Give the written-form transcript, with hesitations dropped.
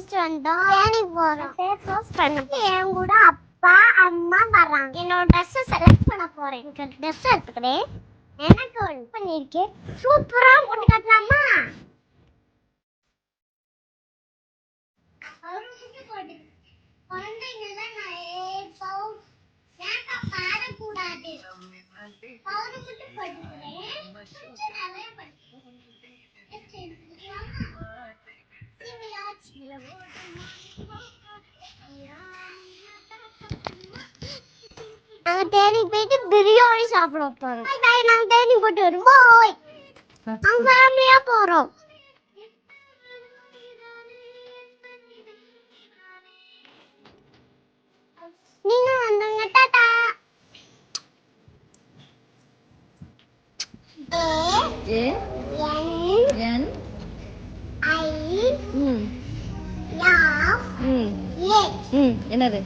முடிச்சிட்டு வந்தோம். தேனி போறோம். ஃபேஸ் வாஷ் பண்ண என் கூட அப்பா அம்மா வர்றாங்க. என்னோட ட்ரெஸ் செலக்ட் பண்ண போறேன். எனக்கு ட்ரெஸ் எடுத்துக்கிறேன். எனக்கு ஒன்று பண்ணியிருக்கேன். சூப்பரா போட்டு காட்டலாமா? குழந்தைங்கெல்லாம் மேக்கப் பாடக்கூடாது. பவுடர் மட்டும் போட்டுக்கிறேன். கொஞ்சம் நிறைய நாங்க தேனி போயிட்டு பிரியாணி சாப்பிட போறோம். நாங்க தேனி போட்டு வருவோம். நாங்க ஃபேமிலியா போறோம். நீங்க வந்துங்க. டாடா. ஏ என் ஐ என்னது?